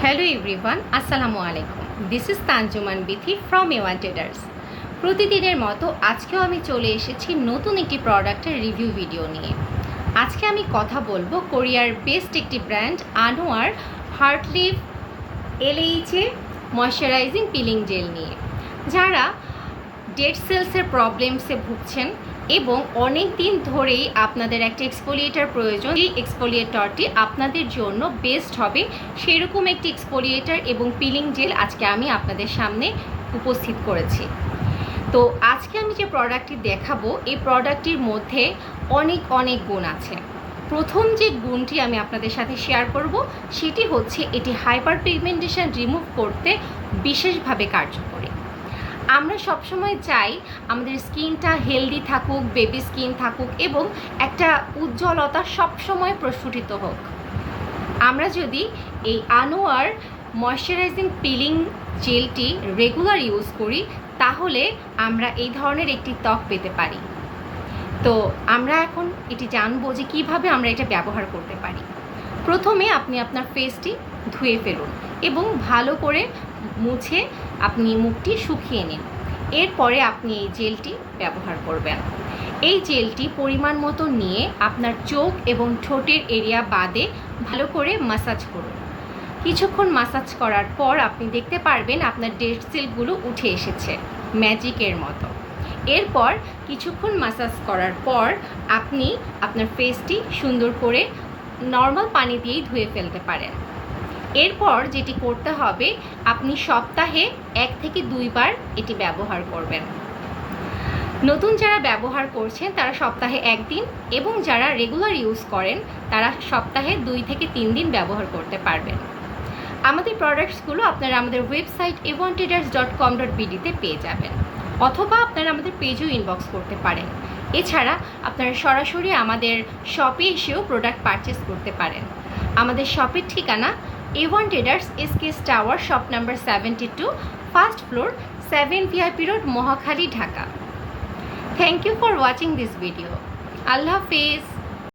Hello everyone, আসসালামু আলাইকুম। This is তানজুমান Bithi from A1 traders. প্রতিদিনের মতো আজকেও আমি চলে এসেছি নতুন একটি প্রোডাক্টের রিভিউ ভিডিও নিয়ে। আজকে আমি কথা বলবো কোরিয়ার বেস্ট একটি brand Anua heartleaf LHA moisturizing peeling gel নিয়ে। যারা ডেড সেলসের প্রবলেমসে ভুগছেন এবং অনেক দিন ধরেই আপনাদের একটা এক্সফোলিয়েটার প্রয়োজন, এই এক্সফোলিয়েটরটি আপনাদের জন্য বেস্ট হবে সেরকম একটি এক্সফোলিয়েটার এবং পিলিং জেল আজকে আমি আপনাদের সামনে উপস্থিত করেছি। তো আজকে আমি যে প্রোডাক্টটি দেখাবো এই প্রোডাক্টটির মধ্যে অনেক গুণ আছে। প্রথম যে গুণটি আমি আপনাদের সাথে শেয়ার করব সেটি হচ্ছে এটি হাইপার পিগমেন্টেশন রিমুভ করতে বিশেষভাবে কার্যকরী। আমরা সবসময় চাই আমাদের স্কিনটা হেলদি থাকুক, বেবি স্কিন থাকুক এবং একটা উজ্জ্বলতা সবসময় প্রস্ফুটিত হোক। আমরা যদি এই আনোয়ার ময়শ্চারাইজিং পিলিং জেলটি রেগুলার ইউজ করি তাহলে আমরা এই ধরনের একটি ত্বক পেতে পারি। তো আমরা এখন এটি জানবো যে কীভাবে আমরা এটা ব্যবহার করতে পারি। প্রথমে আপনি আপনার ফেসটি ধুয়ে ফেলুন এবং ভালো করে মুছে আপনি মুখটি শুকিয়ে নিন। এরপরে আপনি এই জেলটি ব্যবহার করবেন। এই জেলটি পরিমাণ মতো নিয়ে আপনার চোখ এবং ঠোঁটের এরিয়া বাদে ভালো করে মাসাজ করুন। কিছুক্ষণ মাসাজ করার পর আপনি দেখতে পারবেন আপনার ডেড সেলগুলো উঠে এসেছে ম্যাজিকের মতো। এরপর কিছুক্ষণ মাসাজ করার পর আপনি আপনার ফেসটি সুন্দর করে নর্মাল পানি দিয়েই ধুয়ে ফেলতে পারেন। এরপর যেটি করতে হবে, আপনি সপ্তাহে 1 থেকে 2 বার এটি ব্যবহার করবেন। নতুন যারা ব্যবহার করছেন তারা সপ্তাহে 1 দিন এবং যারা রেগুলার ইউজ করেন তারা সপ্তাহে 2 থেকে 3 দিন ব্যবহার করতে পারবেন। আমাদের প্রোডাক্টসগুলো আপনারা আমাদের ওয়েবসাইট evontraders.com.bd-তে পেয়ে যাবেন, অথবা আপনারা আমাদের পেজও ইনবক্স করতে পারেন। এছাড়া আপনারা সরাসরি আমাদের শপে এসেও প্রোডাক্ট পারচেস করতে পারেন। আমাদের শপের ঠিকানা A one traders SKS tower, shop number 72, first floor, 7 VIP road, Mohakhali, Dhaka. Thank you for watching this video. আল্লাহ হাফেজ।